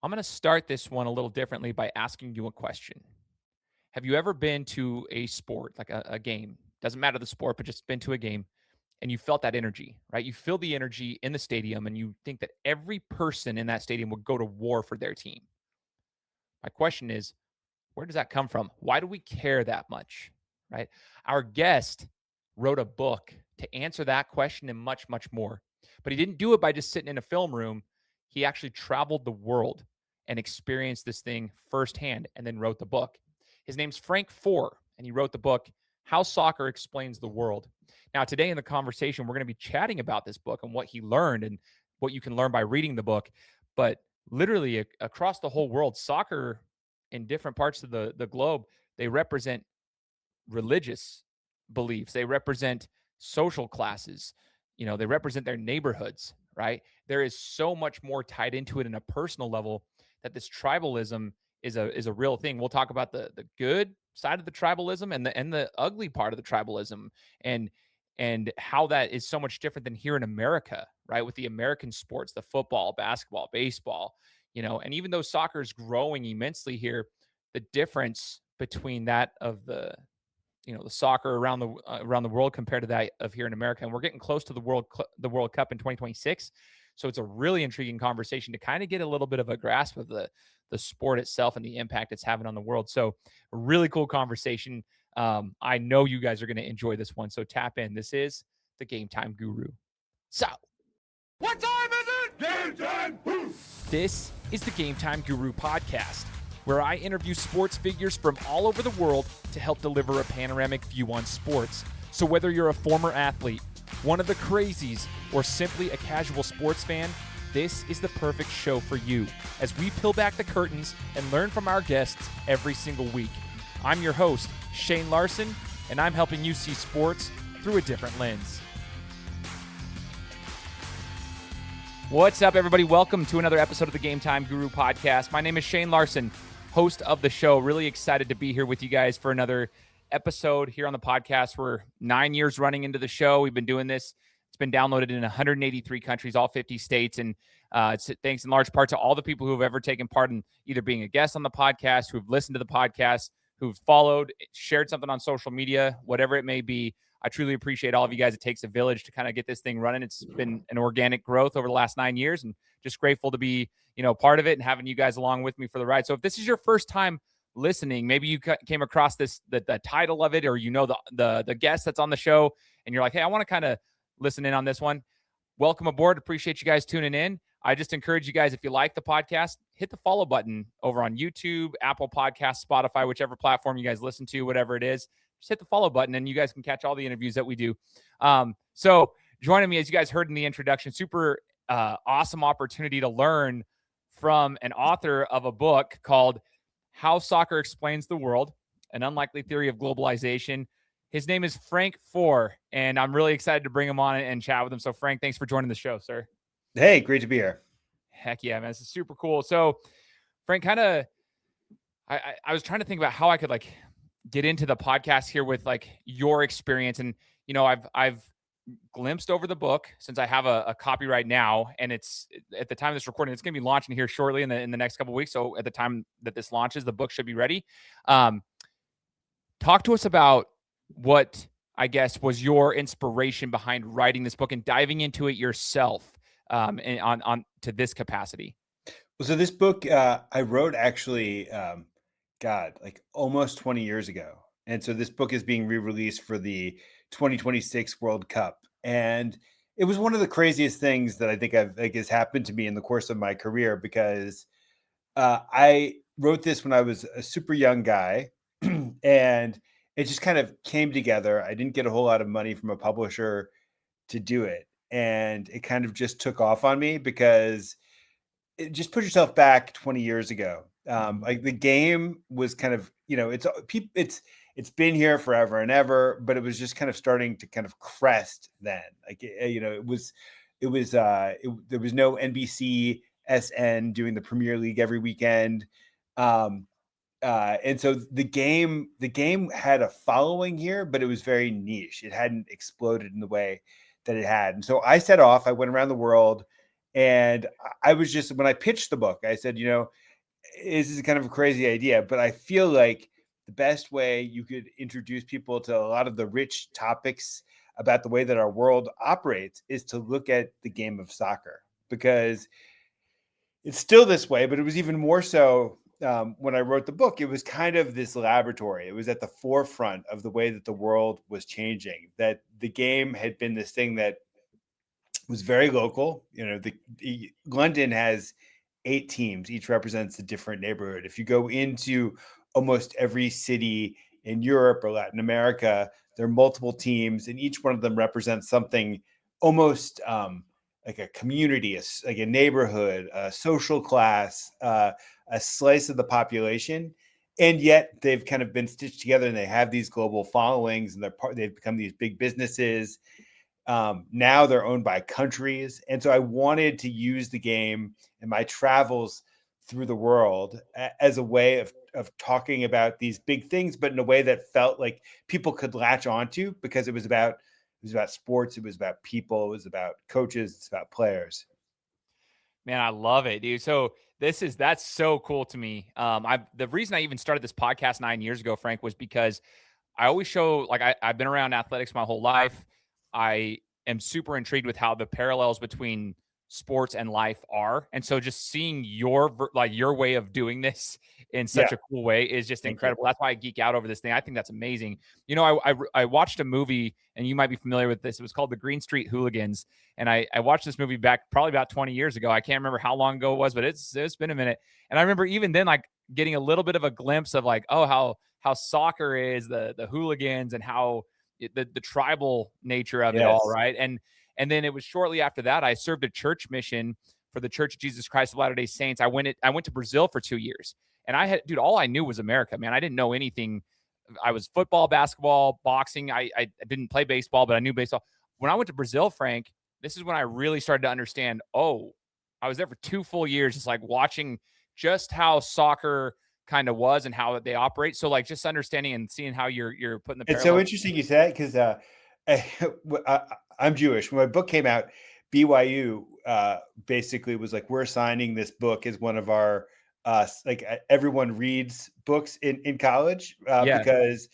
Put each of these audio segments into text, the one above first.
I'm going to start this one a little differently by asking you a question. Have you ever been to a sport, like a game? Doesn't matter the sport, but just been to a game and you felt that energy, right? You feel the energy in the stadium and you think that every person in that stadium would go to war for their team. My question is, where does that come from? Why do we care that much, right? Our guest wrote a book to answer that question and much, much more. But he didn't do it by just sitting in a film room. He actually traveled the world and experienced this thing firsthand and then wrote the book. His name's Frank Foer, and he wrote the book, How Soccer Explains the World. Now, today in the conversation, we're going to be chatting about this book and what he learned and what you can learn by reading the book. But literally across the whole world, soccer in different parts of the globe, they represent religious beliefs. They represent social classes. They represent their neighborhoods, right? There is so much more tied into it in a personal level that this tribalism is a real thing. We'll talk about the good side of the tribalism and the ugly part of the tribalism and how that is so much different than here in America, right? With the American sports, the football, basketball, baseball, and even though soccer is growing immensely here, the difference between that of the soccer around the world compared to that of here in America, and we're getting close to the World Cup in 2026. So it's a really intriguing conversation to kind of get a little bit of a grasp of the sport itself and the impact it's having on the world. So a really cool conversation. I know you guys are going to enjoy this one. So tap in. This is the Gametime Guru. So what time is it? Game time! This is the Gametime Guru podcast, where I interview sports figures from all over the world to help deliver a panoramic view on sports. So whether you're a former athlete, one of the crazies, or simply a casual sports fan, this is the perfect show for you as we peel back the curtains and learn from our guests every single week. I'm your host, Shane Larson, and I'm helping you see sports through a different lens. What's up, everybody? Welcome to another episode of the Gametime Guru podcast. My name is Shane Larson, host of the show. Really excited to be here with you guys for another episode here on the podcast. We're 9 years running into the show. We've been doing this. It's been downloaded in 183 countries, all 50 states. And it's thanks in large part to all the people who have ever taken part in either being a guest on the podcast, who've listened to the podcast, who've followed, shared something on social media, whatever it may be. I truly appreciate all of you guys. It takes a village to kind of get this thing running. It's been an organic growth over the last 9 years, and just grateful to be, part of it and having you guys along with me for the ride. So if this is your first time listening, maybe you came across the title of it, or the guest that's on the show, and you're like, hey, I want to kind of listen in on this one. Welcome aboard. Appreciate you guys tuning in. I just encourage you guys, if you like the podcast, hit the follow button over on YouTube, Apple Podcasts, Spotify, whichever platform you guys listen to, whatever it is. Just hit the follow button and you guys can catch all the interviews that we do. So joining me, as you guys heard in the introduction, super awesome opportunity to learn from an author of a book called How Soccer Explains the World, An Unlikely Theory of Globalization. His name is Frank Foer, and I'm really excited to bring him on and chat with him. So Frank, thanks for joining the show, sir. Hey, great to be here. Heck yeah, man. This is super cool. So Frank, I was trying to think about how I could get into the podcast here with your experience. And, I've glimpsed over the book since I have a copy right now. And it's at the time of this recording, it's going to be launching here shortly in the next couple of weeks. So at the time that this launches, the book should be ready. Talk to us about what I guess was your inspiration behind writing this book and diving into it yourself and on to this capacity. Well, so this book I wrote actually, almost 20 years ago. And so this book is being re-released for the 2026 World Cup. And it was one of the craziest things that I think has happened to me in the course of my career, because I wrote this when I was a super young guy and it just kind of came together. I didn't get a whole lot of money from a publisher to do it. And it kind of just took off on me, because just put yourself back 20 years ago. The game was kind of, it's been here forever and ever, but it was just kind of starting to kind of crest then. There was no NBC SN doing the Premier League every weekend. And so the game had a following here, but it was very niche. It hadn't exploded in the way that it had. And so I set off, I went around the world And I was just, when I pitched the book, I said, this is kind of a crazy idea, but I feel like the best way you could introduce people to a lot of the rich topics about the way that our world operates is to look at the game of soccer, because it's still this way, but it was even more so when I wrote the book. It was kind of this laboratory. It was at the forefront of the way that the world was changing, that the game had been this thing that was very local. London has 8 teams, each represents a different neighborhood. If you go into almost every city in Europe or Latin America, there are multiple teams, and each one of them represents something almost like a community, like a neighborhood, a social class, a slice of the population. And yet they've kind of been stitched together, and they have these global followings, and they've become these big businesses. Now they're owned by countries. And so I wanted to use the game in my travels through the world as a way of talking about these big things, but in a way that felt like people could latch onto, because it was about sports, it was about people, it was about coaches, it's about players. Man, I love it, dude. So that's so cool to me. The reason I even started this podcast 9 years ago, Frank, was because I always show, like, I've been around athletics my whole life. I am super intrigued with how the parallels between sports and life are. And so just seeing your way of doing this in such Yeah, a cool way is just thank you. incredible. That's why I geek out over this thing. I think that's amazing. I watched a movie, and you might be familiar with this. It was called The Green Street Hooligans. And I watched this movie back probably about 20 years ago. I can't remember how long ago it was, but it's been a minute. And I remember even then, like, getting a little bit of a glimpse of, like, oh, how soccer is the hooligans, and how the tribal nature of it all, Yes. right? And then it was shortly after that I served a church mission for the Church of Jesus Christ of Latter-day Saints. I went to Brazil for 2 years. And all I knew was America, man. I didn't know anything. I was football, basketball, boxing. I didn't play baseball, but I knew baseball. When I went to Brazil, Frank, this is when I really started to understand, oh, I was there for 2 full years, just like watching just how soccer kind of was and how they operate. So, like, just understanding and seeing how you're putting the It's so parallels. interesting you say that, because I'm Jewish. When my book came out, BYU basically was like, we're signing this book as one of our everyone reads books in college, Yeah. because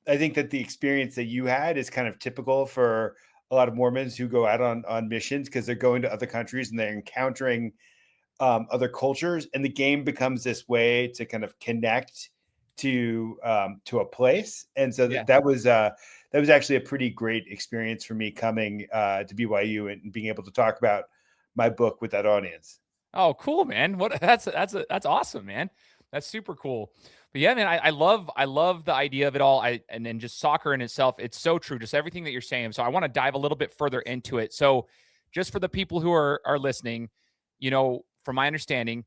I think that the experience that you had is kind of typical for a lot of Mormons who go out on missions, because they're going to other countries and they're encountering other cultures, and the game becomes this way to kind of connect to a place. And so Yeah. that was actually a pretty great experience for me coming to BYU and being able to talk about my book with that audience. Oh, cool, man. That's awesome, man. That's super cool. But yeah, man, I love the idea of it all. And then just soccer in itself, it's so true. Just everything that you're saying. So I want to dive a little bit further into it. So just for the people who are listening, from my understanding,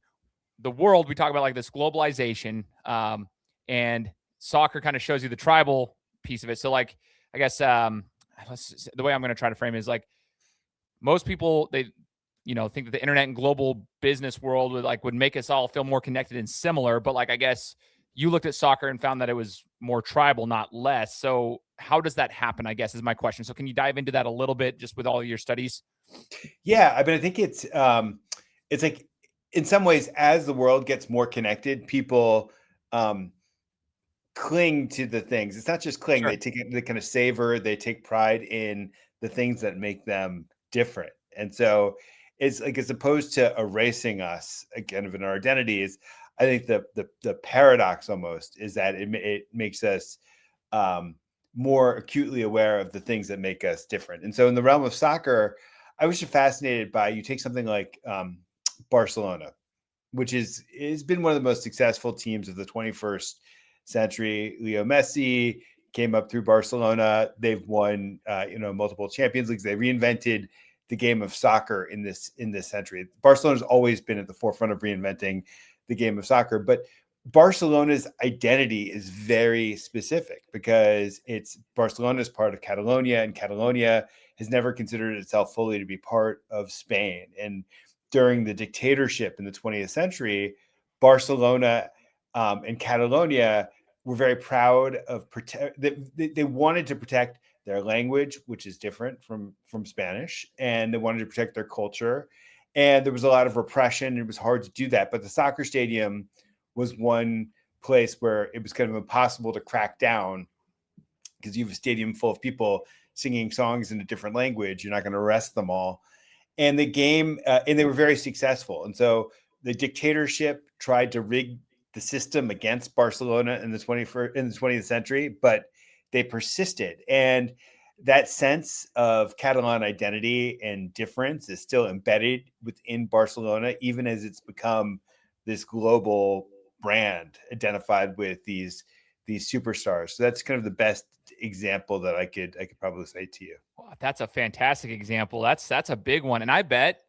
the world, we talk about, like, this globalization, and soccer kind of shows you the tribal piece of it. So, like, I guess the way I'm going to try to frame it is, like, most people, they think that the internet and global business world would make us all feel more connected and similar, but, like, I guess you looked at soccer and found that it was more tribal, not less. So how does that happen, I guess, is my question. So can you dive into that a little bit, just with all your studies? Yeah, I mean, I think it's like, in some ways, as the world gets more connected, people um, cling to the things. It's not just cling; Sure. they kind of savor, they take pride in the things that make them different. And so it's like, as opposed to erasing us again of in our identities, I think the paradox almost is that it makes us more acutely aware of the things that make us different. And so in the realm of soccer, I was just fascinated by, you take something like Barcelona, which has been one of the most successful teams of the 21st century. Leo Messi came up through Barcelona. They've won multiple Champions Leagues. They reinvented the game of soccer in this century. Barcelona's always been at the forefront of reinventing the game of soccer, but Barcelona's identity is very specific, because it's Barcelona's part of Catalonia, and Catalonia has never considered itself fully to be part of Spain. And during the dictatorship in the 20th century, Barcelona and Catalonia were very proud of they wanted to protect their language, which is different from Spanish, and they wanted to protect their culture. and there was a lot of repression, and it was hard to do that. But the soccer stadium was one place where it was kind of impossible to crack down, because you have a stadium full of people singing songs in a different language. You're not going to arrest them all. And the game, and they were very successful. And so the dictatorship tried to rig the system against Barcelona in the 20th century, but they persisted. And that sense of Catalan identity and difference is still embedded within Barcelona, even as it's become this global brand identified with these superstars. So that's kind of the best example that I could probably say to you. Wow, that's a fantastic example. That's a big one. And I bet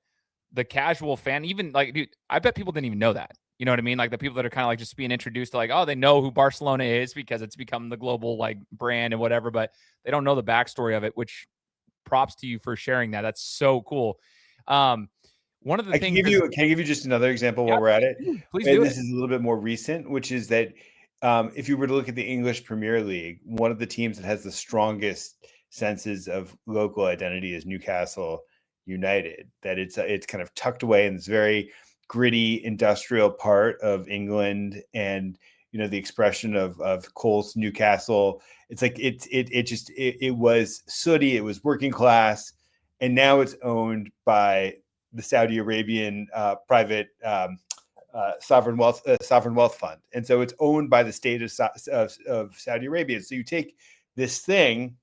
the casual fan, even like, dude, I bet people didn't even know that. You know what I mean? Like the people that are kind of like just being introduced to like, oh, they know who Barcelona is because it's become the global like brand and whatever, but they don't know the backstory of it, which props to you for sharing that. That's so cool. One of the things can I give you just another example yeah, while we're at it? please And do this it. is a little bit more recent, which is that if you were to look at the English Premier League, one of the teams that has the strongest senses of local identity is Newcastle United. That it's kind of tucked away in this very gritty industrial part of England, and the expression of Cole's Newcastle. It's like it was sooty, it was working class, and now it's owned by the Saudi Arabian private sovereign wealth fund, and so it's owned by the state of Saudi Arabia. So you take this thing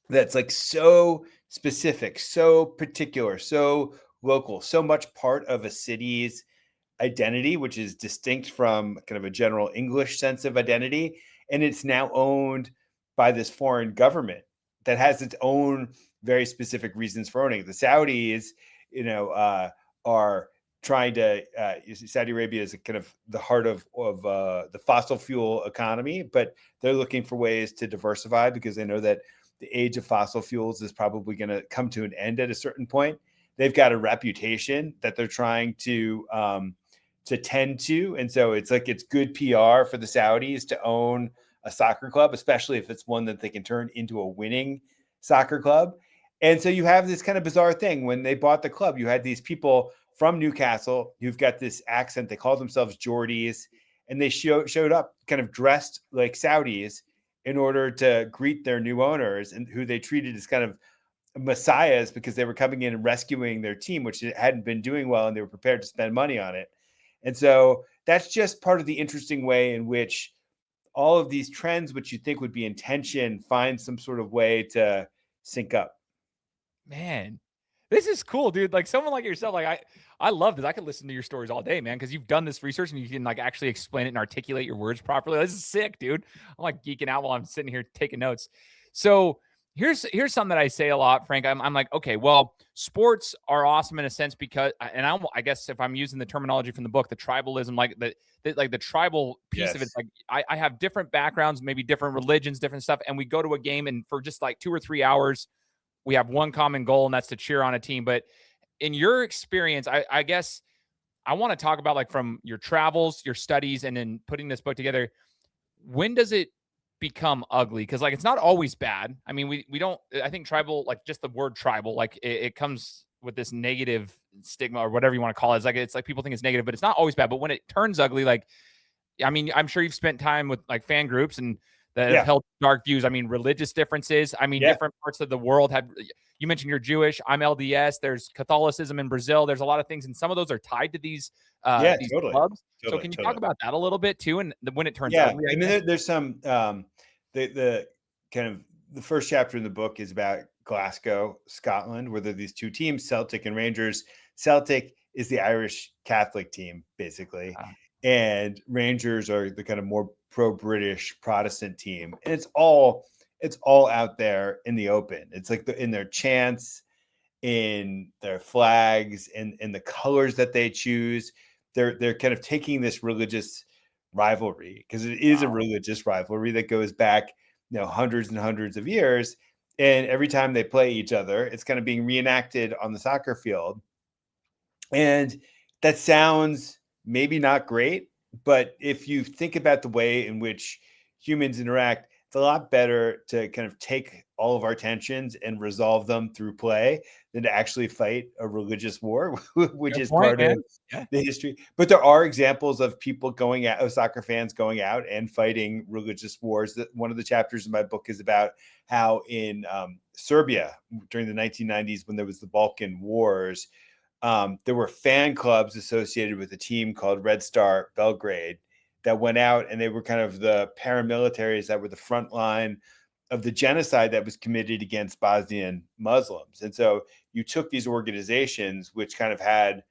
that's like so specific, so particular, so local, so much part of a city's identity, which is distinct from kind of a general English sense of identity, and it's now owned by this foreign government that has its own very specific reasons for owning it. The Saudis, are trying to. Saudi Arabia is kind of the heart of the fossil fuel economy, but they're looking for ways to diversify because they know that the age of fossil fuels is probably going to come to an end at a certain point. They've got a reputation that they're trying to tend to, and so it's like it's good PR for the Saudis to own a soccer club, especially if it's one that they can turn into a winning soccer club. And so you have this kind of bizarre thing. When they bought the club, you had these people from Newcastle who've got this accent. They call themselves Geordies, and they showed up kind of dressed like Saudis in order to greet their new owners, and who they treated as kind of messiahs because they were coming in and rescuing their team, which hadn't been doing well, and they were prepared to spend money on it. And so that's just part of the interesting way in which all of these trends, which you think would be in tension, find some sort of way to sync up. Man, this is cool, dude. Like someone like yourself, like I love this. I could listen to your stories all day, man, because you've done this research and you can like actually explain it and articulate your words properly. This is sick, dude. I'm like geeking out while I'm sitting here taking notes. So here's something that I say a lot, Frank. I'm like, okay, well, sports are awesome in a sense because, and I guess if I'm using the terminology from the book, the tribalism, like the tribal piece of it, Yes. like I have different backgrounds, maybe different religions, different stuff, and we go to a game and for just like 2 or 3 hours we have one common goal, and that's to cheer on a team. But in your experience, I guess I want to talk about like from your travels, your studies, and then putting this book together. When does it become ugly? Because like it's not always bad. I mean, we don't. I think tribal, like just the word tribal, like it comes with this negative stigma or whatever you want to call it. It's like people think it's negative, but it's not always bad. But when it turns ugly, like I mean, I'm sure you've spent time with like fan groups and that have Yeah. held dark views. I mean, religious differences. I mean, Yeah. different parts of the world have. You mentioned you're Jewish. I'm LDS. There's Catholicism in Brazil. There's a lot of things, and some of those are tied to these these Totally. clubs. So, Totally. can you talk Totally. about that a little bit too, and when it turns Yeah. ugly? I I mean, guess. there's some, the kind of the first chapter in the book is about Glasgow, Scotland, where there are these two teams, Celtic and Rangers. Celtic is the Irish Catholic team, basically. And Rangers are the kind of more pro-British Protestant team. And it's all out there in the open. It's like in their chants, in their flags, and the colors that they choose. They're kind of taking this religious rivalry, because it is a religious rivalry that goes back, hundreds and hundreds of years. And every time they play each other, it's kind of being reenacted on the soccer field. And that sounds maybe not great, but if you think about the way in which humans interact, it's a lot better to kind of take all of our tensions and resolve them through play than to actually fight a religious war, which Good is point, part man. of Yeah. the history. But there are examples of people going out, of soccer fans going out and fighting religious wars. That one of the chapters in my book is about how in Serbia during the 1990s, when there was the Balkan Wars, there were fan clubs associated with a team called Red Star Belgrade that went out, and they were kind of the paramilitaries that were the front line of the genocide that was committed against Bosnian Muslims. And so you took these organizations, which kind of had,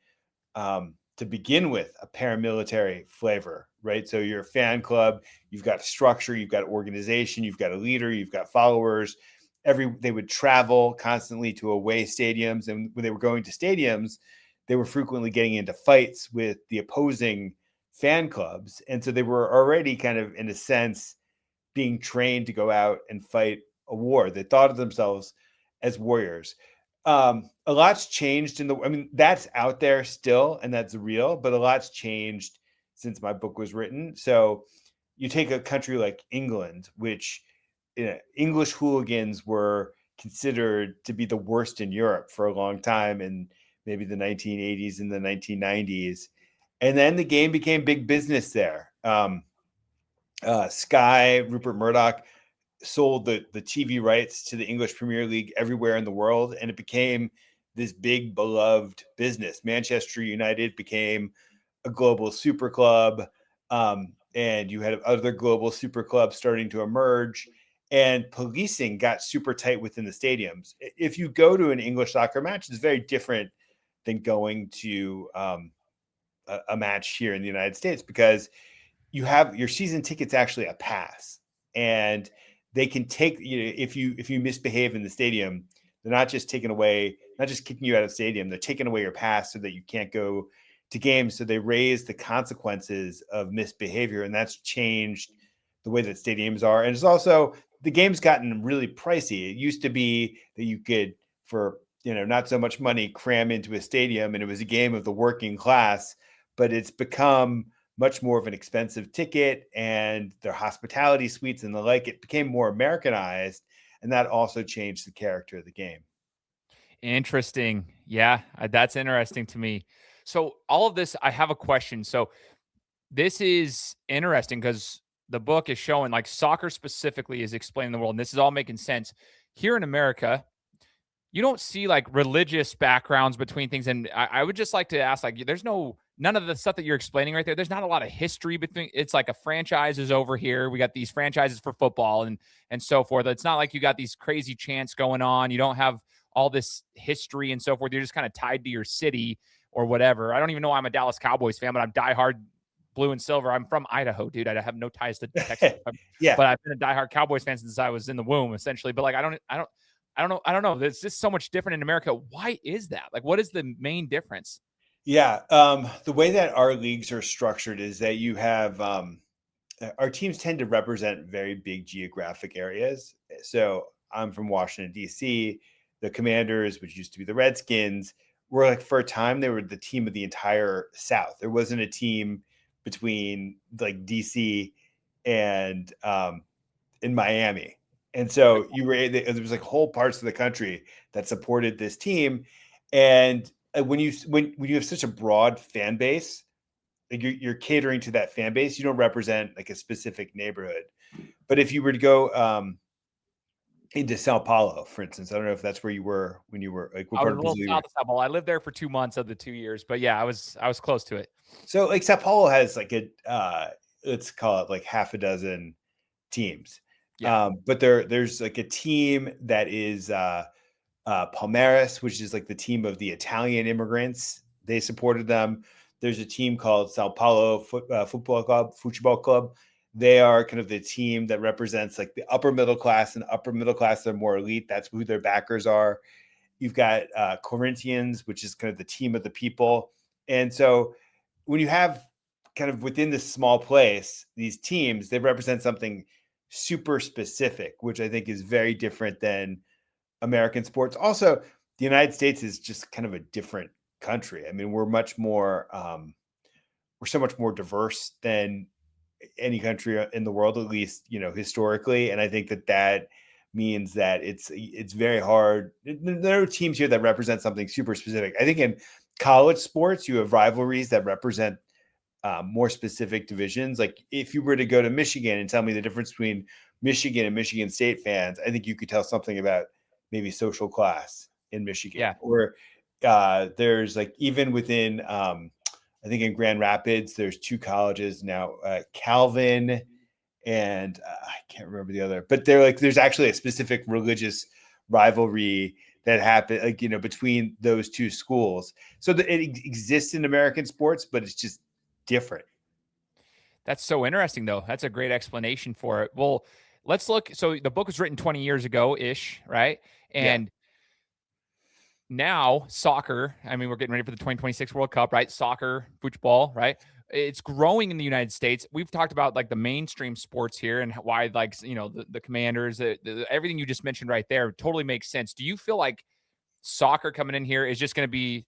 to begin with, a paramilitary flavor, right? So you're a fan club, you've got structure, you've got organization, you've got a leader, you've got followers. They would travel constantly to away stadiums, and when they were going to stadiums, they were frequently getting into fights with the opposing fan clubs, and so they were already kind of, in a sense, being trained to go out and fight a war. They thought of themselves as warriors. A lot's changed I mean, that's out there still, and that's real, but a lot's changed since my book was written. So you take a country like England, which English hooligans were considered to be the worst in Europe for a long time, in maybe the 1980s and the 1990s. And then the game became big business there. Sky, Rupert Murdoch, sold the TV rights to the English Premier League everywhere in the world, and it became this big beloved business. Manchester United became a global super club, and you had other global super clubs starting to emerge, and policing got super tight within the stadiums. If you go to an English soccer match, it's very different than going to a match here in the United States, because you have your season tickets actually a pass, and they can take, if you misbehave in the stadium, they're not just kicking you out of the stadium, they're taking away your pass so that you can't go to games. So they raise the consequences of misbehavior, and that's changed the way that stadiums are. And it's also, the game's gotten really pricey. It used to be that you could, for not so much money, cram into a stadium, and it was a game of the working class. But it's become much more of an expensive ticket, and their hospitality suites and the like. It became more Americanized, and that also changed the character of the game. Interesting. Yeah, that's interesting to me. So all of this, I have a question. So this is interesting because the book is showing, like, soccer specifically is explaining the world, and this is all making sense. Here in America, you don't see like religious backgrounds between things. And I would just like to ask, like, there's none of the stuff that you're explaining right there. There's not a lot of history between. It's like a franchise is over here. We got these franchises for football and so forth. It's not like you got these crazy chants going on. You don't have all this history and so forth. You're just kind of tied to your city or whatever. I don't even know why I'm a Dallas Cowboys fan, but I'm diehard blue and silver. I'm from Idaho, dude. I have no ties to Texas, Yeah. but I've been a diehard Cowboys fan since I was in the womb, essentially. But like, I don't know. There's just so much different in America. Why is that? Like, what is the main difference? Yeah. The way that our leagues are structured is that you have, our teams tend to represent very big geographic areas. So I'm from Washington, D.C. The Commanders, which used to be the Redskins, were, like, for a time, they were the team of the entire South. There wasn't a team between, like, D.C. and in Miami. And so there was, like, whole parts of the country that supported this team. And when you have such a broad fan base, like, you're catering to that fan base. You don't represent, like, a specific neighborhood. But if you were to go into Sao Paulo, for instance, I don't know if that's where you were when you were, like, what I was part a of little Brazil you south were. of Sao Paulo. I lived there for 2 months of the 2 years, but yeah, I was close to it. So, like, Sao Paulo has, like, let's call it, like, half a dozen teams. Yeah. But there's, like, a team that is Palmeiras, which is, like, the team of the Italian immigrants. They supported them. There's a team called Sao Paulo Football Club. They are kind of the team that represents, like, the upper middle class, and upper middle class are more elite. That's who their backers are. You've got Corinthians, which is kind of the team of the people. And so when you have, kind of within this small place, these teams, they represent something super specific, which I think is very different than American sports. Also, the United States is just kind of a different country. I mean, we're so much more diverse than any country in the world, at least, historically. And I think that means that it's very hard. There are teams here that represent something super specific. I think in college sports, you have rivalries that represent more specific divisions. Like if you were to go to Michigan and tell me the difference between Michigan and Michigan State fans, I think you could tell something about maybe social class in Michigan. Yeah. Or there's like, even within, I think in Grand Rapids, there's two colleges now, Calvin and I can't remember the other, but they're like, there's actually a specific religious rivalry that happened, like, between those two schools. So that it exists in American sports, but it's just different. That's so interesting, though. That's a great explanation for it. Well, let's look. So the book was written 20 years ago ish, right? And now soccer, I mean, we're getting ready for the 2026 World Cup, right? Soccer, football, right? It's growing in the United States. We've talked about like the mainstream sports here and why, like, the Commanders, everything you just mentioned right there totally makes sense. Do you feel like soccer coming in here is just going to be,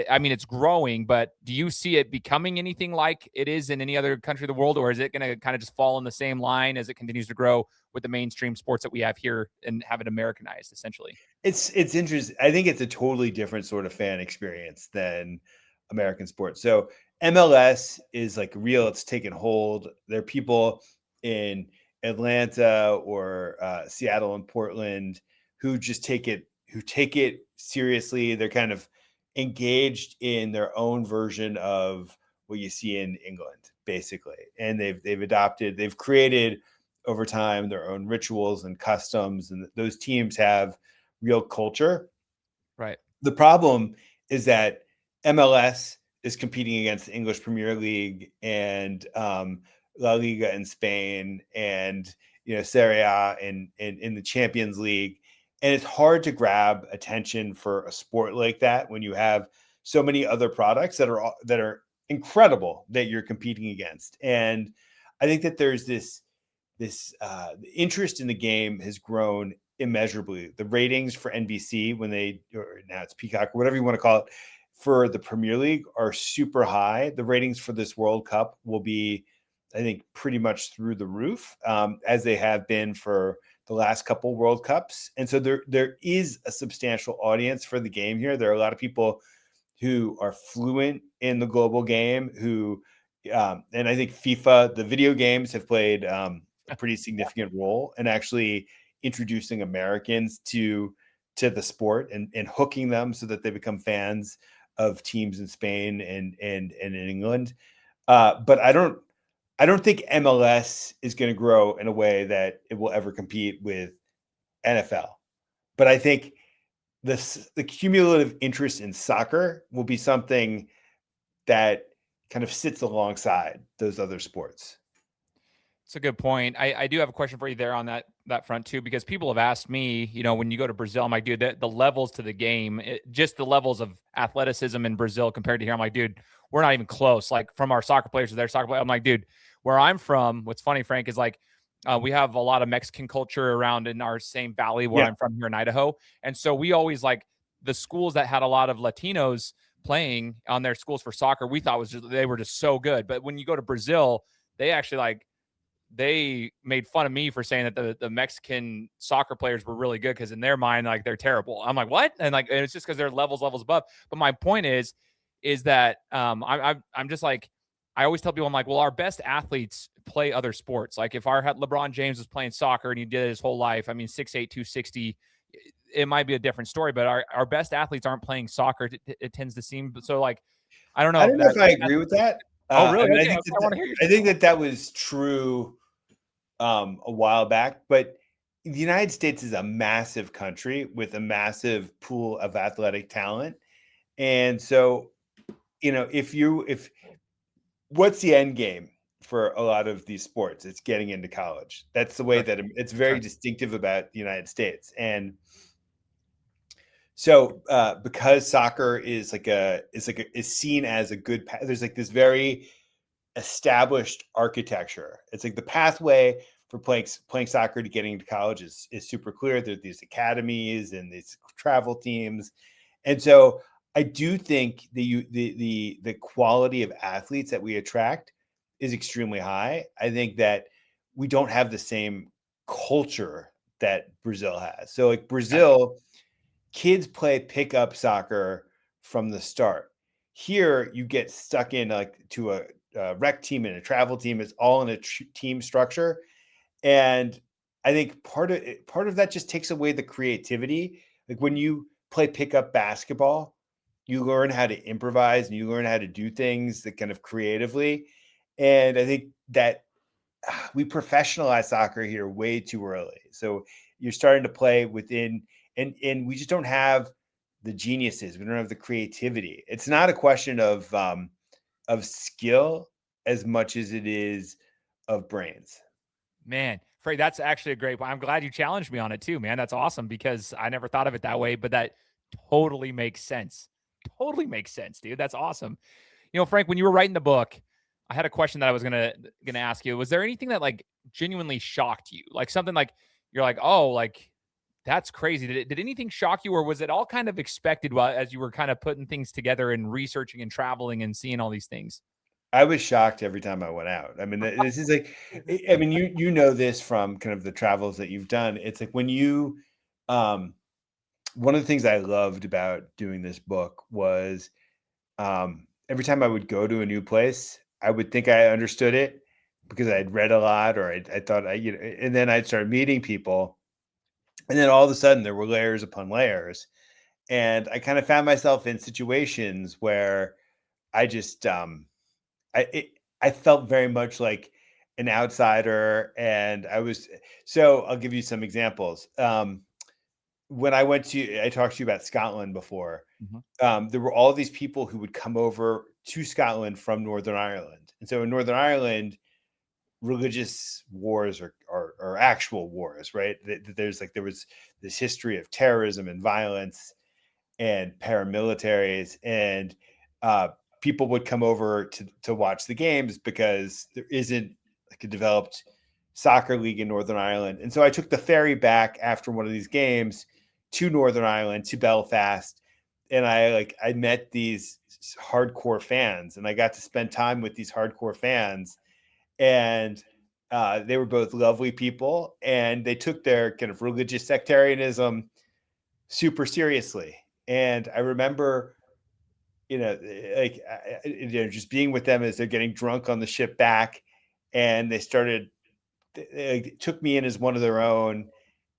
I mean, it's growing, but do you see it becoming anything like it is in any other country of the world, or is it going to kind of just fall in the same line as it continues to grow with the mainstream sports that we have here and have it Americanized, essentially? It's interesting. I think it's a totally different sort of fan experience than American sports. So MLS is like real. It's taken hold. There are people in Atlanta or Seattle and Portland who just take it seriously. They're kind of engaged in their own version of what you see in England, basically. And they've created over time their own rituals and customs, and those teams have real culture. Right. The problem is that MLS is competing against the English Premier League and La Liga in Spain, and Serie A in the Champions League, and it's hard to grab attention for a sport like that when you have so many other products that are incredible that you're competing against. And I think that there's this interest in the game has grown immeasurably. The ratings for NBC, or now it's Peacock, or whatever you want to call it, for the Premier League are super high. The ratings for this World Cup will be, I think, pretty much through the roof, as they have been for the last couple World Cups. And so there is a substantial audience for the game here. There are a lot of people who are fluent in the global game who, and I think FIFA, the video games, have played a pretty significant role in actually introducing Americans to the sport and hooking them so that they become fans of teams in Spain and in England. But I don't think MLS is going to grow in a way that it will ever compete with NFL. But I think the cumulative interest in soccer will be something that kind of sits alongside those other sports. It's a good point. I do have a question for you there on that front too, because people have asked me, when you go to Brazil, I'm like, dude, the levels to the game, just the levels of athleticism in Brazil compared to here. I'm like, dude, we're not even close. Like from our soccer players to their soccer players. I'm like, dude, where I'm from, what's funny, Frank, is like, we have a lot of Mexican culture around in our same valley where I'm from here in Idaho. And so we always like the schools that had a lot of Latinos playing on their schools for soccer, we thought they were just so good. But when you go to Brazil, they actually they made fun of me for saying that the Mexican soccer players were really good because in their mind, like, they're terrible. I'm like, what? And it's just because they're levels above. But my point is that I'm just like, I always tell people, I'm like, well, our best athletes play other sports. Like if LeBron James was playing soccer and he did it his whole life, I mean, 6'8", 260, it might be a different story, but our best athletes aren't playing soccer. It tends to seem so. Like, I don't know. I don't know if I agree with that. Oh, really? I mean, Okay. I think that was true a while back, but the United States is a massive country with a massive pool of athletic talent. And so, if what's the end game for a lot of these sports? It's getting into college. That's the way that it's very distinctive about the United States. And so, because soccer is seen as a good, there's like this very established architecture. It's like the pathway for playing soccer to getting into college is super clear. There are these academies and these travel teams, and so I do think the quality of athletes that we attract is extremely high. I think that we don't have the same culture that Brazil has. So like Brazil, kids play pickup soccer from the start. Here, you get stuck in like to a rec team and a travel team. It's all in a team structure, and I think part of that just takes away the creativity. Like when you play pickup basketball, you learn how to improvise and you learn how to do things that kind of creatively. And I think that we professionalize soccer here way too early. So you're starting to play within, and we just don't have the geniuses. We don't have the creativity. It's not a question of skill as much as it is of brains. Man, Frey, that's actually a great point. I'm glad you challenged me on it too, man. That's awesome because I never thought of it that way, but that totally makes sense. Totally makes sense, dude. That's awesome. Frank, when you were writing the book, I had a question that I was gonna ask you. Was there anything that like genuinely shocked you? Like something like you're like, oh, like that's crazy. Did anything shock you, or was it all kind of expected while as you were kind of putting things together and researching and traveling and seeing all these things? I was shocked every time I went out. I mean, this is like, I mean, you know this from kind of the travels that you've done. It's like when you, one of the things I loved about doing this book was every time I would go to a new place, I would think I understood it because I'd read a lot or I thought and then I'd start meeting people, and then all of a sudden there were layers upon layers, and I kind of found myself in situations where I just I felt very much like an outsider, and so I'll give you some examples. When I talked to you about Scotland before. Mhm. There were all these people who would come over to Scotland from Northern Ireland. And so in Northern Ireland, religious wars are actual wars, right? There was this history of terrorism and violence and paramilitaries, and uh, people would come over to watch the games because there isn't like a developed soccer league in Northern Ireland. And so I took the ferry back after one of these games to Northern Ireland, to Belfast, and I met these hardcore fans, and I got to spend time with these hardcore fans, and they were both lovely people, and they took their kind of religious sectarianism super seriously. And I remember, just being with them as they're getting drunk on the ship back, and they took me in as one of their own,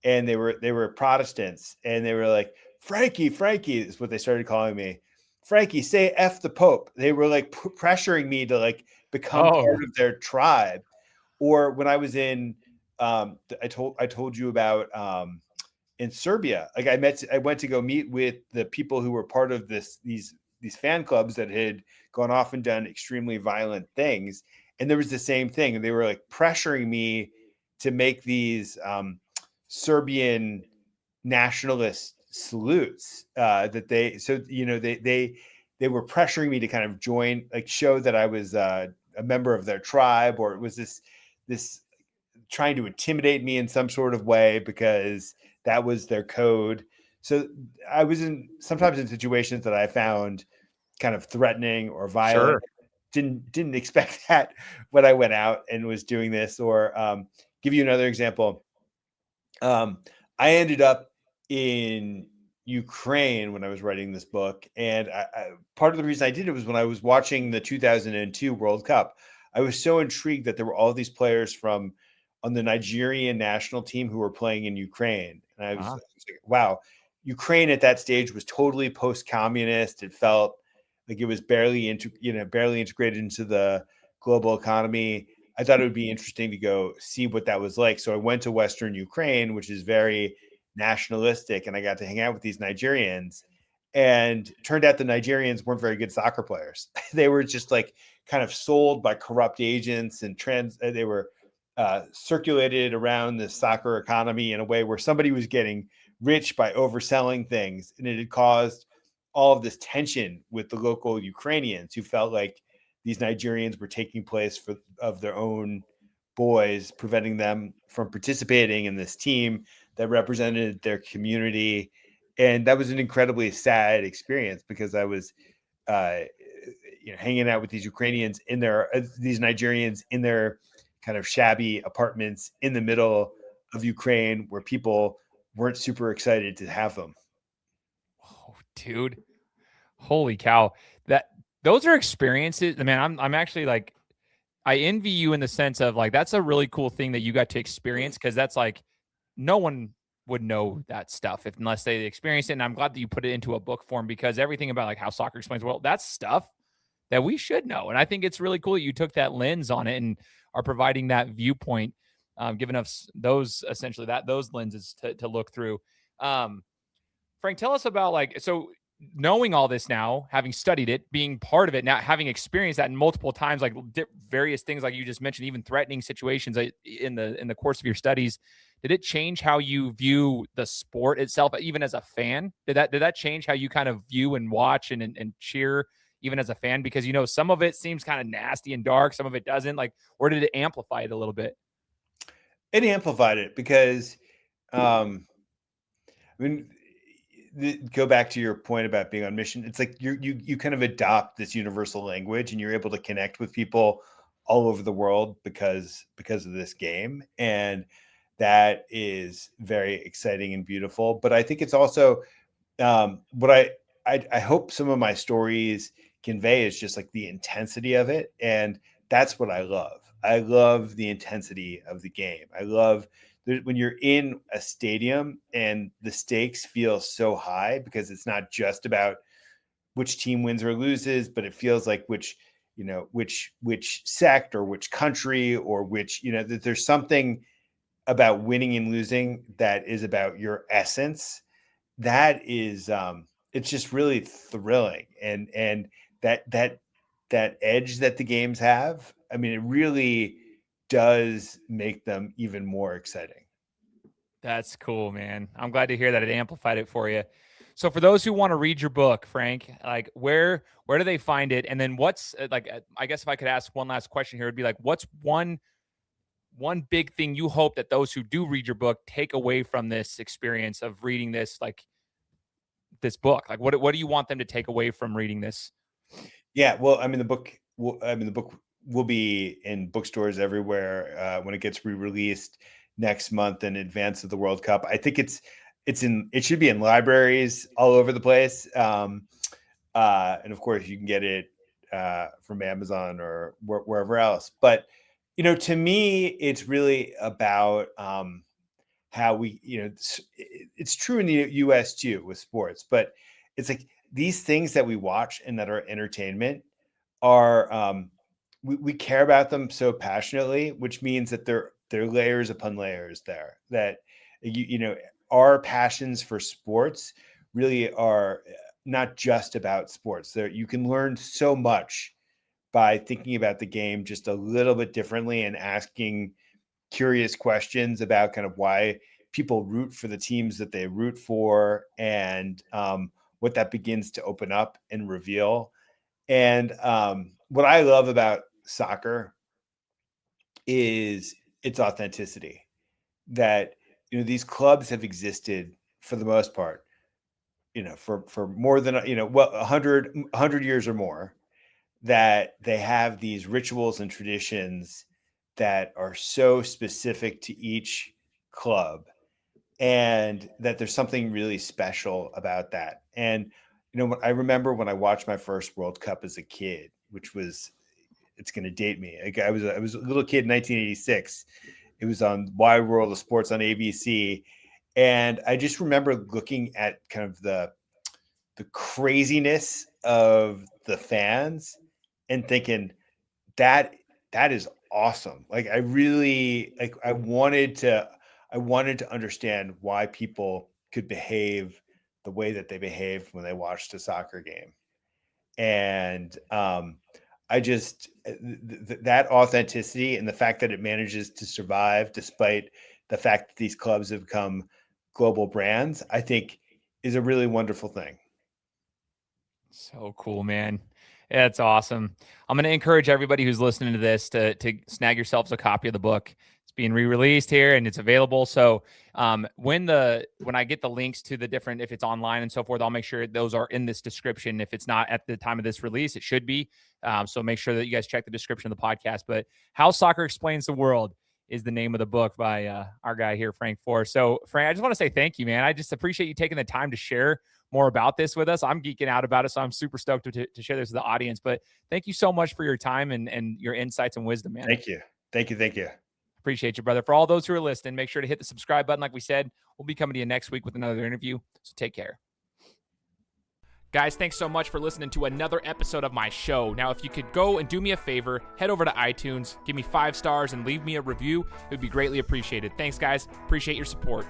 and they were Protestants, and they were like, Frankie is what they started calling me. Frankie, say F the Pope. They were like pressuring me to like become Oh, part of their tribe. Or when I was in, I told you about in Serbia, like I went to go meet with the people who were part of these fan clubs that had gone off and done extremely violent things, and there was the same thing, and they were like pressuring me to make these Serbian nationalist salutes that they were pressuring me to kind of join, like show that I was a member of their tribe, or it was this trying to intimidate me in some sort of way because that was their code. So I was sometimes in situations that I found kind of threatening or violent. sure. Didn't expect that when I went out and was doing this. Or give you another example. I ended up in Ukraine when I was writing this book, and part of the reason I did it was when I was watching the 2002 World Cup. I was so intrigued that there were all these players from on the Nigerian national team who were playing in Ukraine, and I was like, wow, Ukraine at that stage was totally post-communist. It felt like it was barely integrated into the global economy. I thought it would be interesting to go see what that was like. So I went to Western Ukraine, which is very nationalistic, and I got to hang out with these Nigerians. And it turned out the Nigerians weren't very good soccer players. They were just like kind of sold by corrupt agents, and they were circulated around the soccer economy in a way where somebody was getting rich by overselling things, and it had caused all of this tension with the local Ukrainians who felt like these Nigerians were taking place of their own boys, preventing them from participating in this team that represented their community. And that was an incredibly sad experience because I was, uh, hanging out with these Ukrainians these Nigerians in their kind of shabby apartments in the middle of Ukraine, where people weren't super excited to have them. Oh, dude. Holy cow. Those are experiences. Man, I'm actually like, I envy you in the sense of like, that's a really cool thing that you got to experience, because that's like, no one would know that stuff unless they experienced it. And I'm glad that you put it into a book form, because everything about like how soccer explains the world, that's stuff that we should know. And I think it's really cool that you took that lens on it and are providing that viewpoint, giving us those those lenses to look through. Frank, tell us about like, so knowing all this now, having studied it, being part of it, now having experienced that in multiple times, like various things, like you just mentioned, even threatening situations in the course of your studies. Did it change how you view the sport itself, even as a fan? Did that change how you kind of view and watch and cheer, even as a fan? Because some of it seems kind of nasty and dark, some of it doesn't. Like, or did it amplify it a little bit? It amplified it because, I mean, go back to your point about being on mission. It's like you kind of adopt this universal language, and you're able to connect with people all over the world because of this game, and that is very exciting and beautiful. But I think it's also, what I hope some of my stories convey is just like the intensity of it, and that's what I love. I love the intensity of the game. I love when you're in a stadium and the stakes feel so high, because it's not just about which team wins or loses, but it feels like which sect or which country or which, that there's something about winning and losing that is about your essence. That is, it's just really thrilling. And that edge that the games have, I mean, it really does make them even more exciting. That's cool, man. I'm glad to hear that it amplified it for you. So for those who want to read your book, Frank, like where do they find it? And then what's I guess if I could ask one last question here, it'd be like, what's one big thing you hope that those who do read your book take away from this experience of reading this, like this book? Like what do you want them to take away from reading this? Yeah, well, I mean, the book will be in bookstores everywhere when it gets re-released next month in advance of the World Cup. I think it should be in libraries all over the place, and of course you can get it from Amazon or wherever else. But to me, it's really about how we, it's true in the US too with sports, but it's like these things that we watch and that are entertainment are, we care about them so passionately, which means that they're layers upon layers there, that our passions for sports really are not just about sports. There, you can learn so much by thinking about the game just a little bit differently and asking curious questions about kind of why people root for the teams that they root for, and what that begins to open up and reveal. And what I love about soccer is its authenticity, that these clubs have existed for the most part, for more than 100 years or more, that they have these rituals and traditions that are so specific to each club, and that there's something really special about that. And I remember when I watched my first World Cup as a kid, which was, it's going to date me. Like I was a little kid in 1986. It was on Wide World of Sports on ABC, and I just remember looking at kind of the craziness of the fans and thinking that is awesome. Like I really, like I wanted to understand why people could behave the way that they behaved when they watched a soccer game. And I just, that authenticity and the fact that it manages to survive despite the fact that these clubs have become global brands, I think is a really wonderful thing. So cool, man. That's awesome. I'm going to encourage everybody who's listening to this to snag yourselves a copy of the book. It's being re-released here and it's available. So when I get the links to the different, if it's online and so forth, I'll make sure those are in this description. If it's not at the time of this release, it should be. So make sure that you guys check the description of the podcast. But How Soccer Explains the World is the name of the book by our guy here, Frank Foer. So Frank, I just want to say thank you, man. I just appreciate you taking the time to share more about this with us. I'm geeking out about it, so I'm super stoked to share this with the audience. But thank you so much for your time and your insights and wisdom, man. Thank you. Appreciate you, brother. For all those who are listening, make sure to hit the subscribe button. Like we said, we'll be coming to you next week with another interview. So take care. Guys, thanks so much for listening to another episode of my show. Now, if you could go and do me a favor, head over to iTunes, give me 5 stars, and leave me a review. It would be greatly appreciated. Thanks, guys. Appreciate your support.